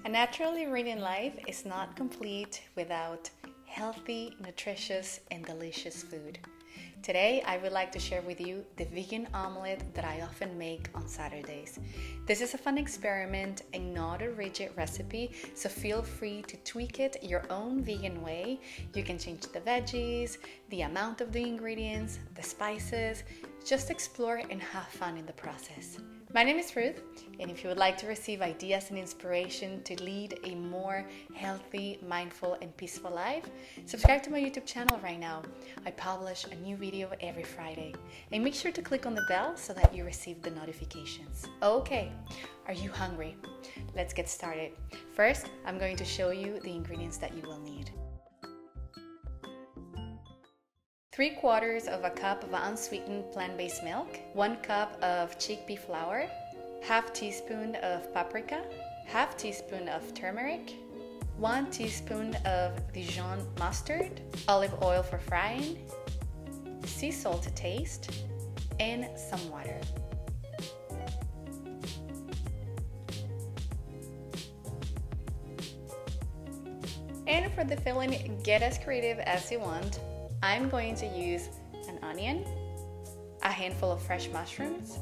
A naturally reading life is not complete without healthy, nutritious, and delicious food. Today, I would like to share with you the vegan omelette that I often make on Saturdays. This is a fun experiment and not a rigid recipe, so feel free to tweak it your own vegan way. You can change the veggies, the amount of the ingredients, the spices. Just explore and have fun in the process. My name is Ruth, and if you would like to receive ideas and inspiration to lead a more healthy, mindful, and peaceful life, subscribe to my YouTube channel right now. I publish a new video every Friday. And make sure to click on the bell so that you receive the notifications. Okay, are you hungry? Let's get started. First, I'm going to show you the ingredients that you will need. 3/4 of a cup of unsweetened plant-based milk, 1 cup of chickpea flour, 1/2 teaspoon of paprika, 1/2 teaspoon of turmeric, 1 teaspoon of Dijon mustard, olive oil for frying, sea salt to taste, and some water. And for the filling, get as creative as you want. I'm going to use an onion, a handful of fresh mushrooms,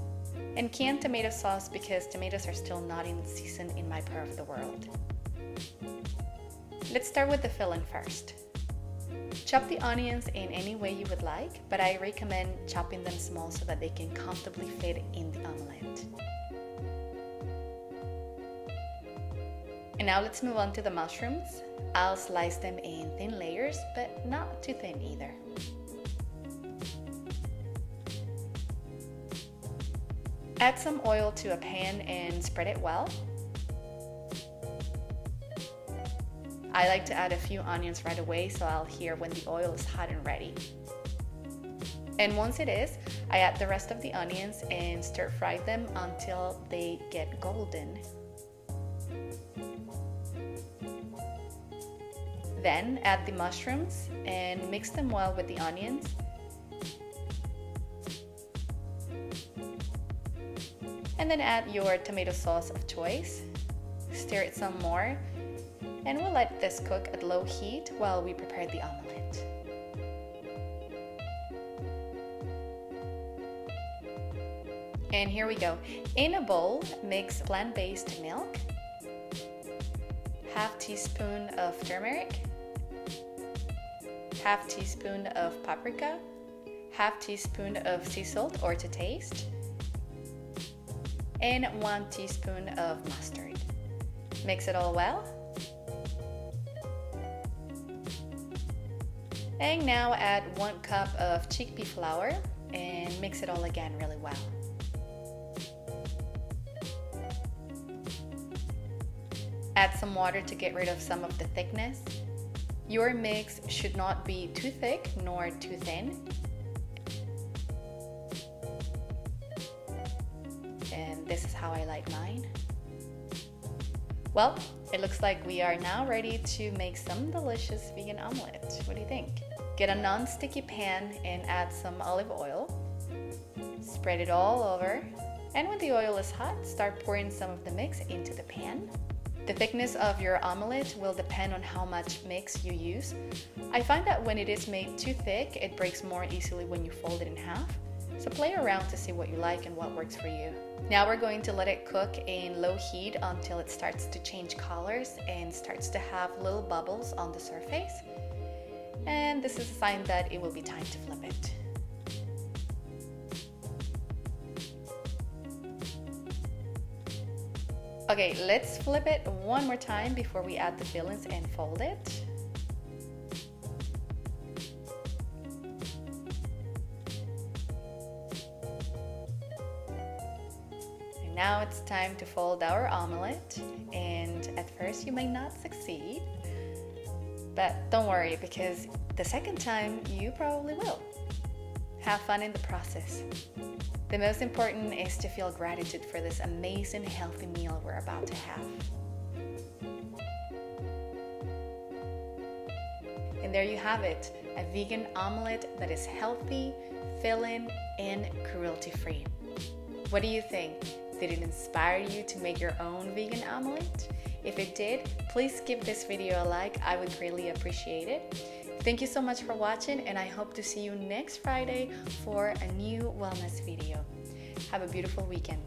and canned tomato sauce because tomatoes are still not in season in my part of the world. Let's start with the filling first. Chop the onions in any way you would like, but I recommend chopping them small so that they can comfortably fit in the omelette. And now let's move on to the mushrooms. I'll slice them in thin layers, but not too thin either. Add some oil to a pan and spread it well. I like to add a few onions right away, so I'll hear when the oil is hot and ready. And once it is, I add the rest of the onions and stir fry them until they get golden. Then add the mushrooms and mix them well with the onions. And then add your tomato sauce of choice. Stir it some more, and we'll let this cook at low heat while we prepare the omelette. And here we go. In a bowl, mix plant-based milk, 1/2 teaspoon of turmeric, 1/2 teaspoon of paprika, 1/2 teaspoon of sea salt or to taste, and 1 teaspoon of mustard. Mix it all well. And now add 1 cup of chickpea flour and mix it all again really well. Add some water to get rid of some of the thickness. Your mix should not be too thick nor too thin. And this is how I like mine. Well, it looks like we are now ready to make some delicious vegan omelette. What do you think? Get a non-sticky pan and add some olive oil. Spread it all over. And when the oil is hot, start pouring some of the mix into the pan. The thickness of your omelette will depend on how much mix you use. I find that when it is made too thick, it breaks more easily when you fold it in half. So play around to see what you like and what works for you. Now we're going to let it cook in low heat until it starts to change colors and starts to have little bubbles on the surface. And this is a sign that it will be time to flip it. Okay, let's flip it one more time before we add the fillings and fold it. And now it's time to fold our omelette, and at first you may not succeed, but don't worry because the second time you probably will. Have fun in the process. The most important is to feel gratitude for this amazing healthy meal we're about to have. And there you have it, a vegan omelette that is healthy, filling, and cruelty-free. What do you think? Did it inspire you to make your own vegan omelette? If it did, please give this video a like. I would greatly appreciate it. Thank you so much for watching, and I hope to see you next Friday for a new wellness video. Have a beautiful weekend.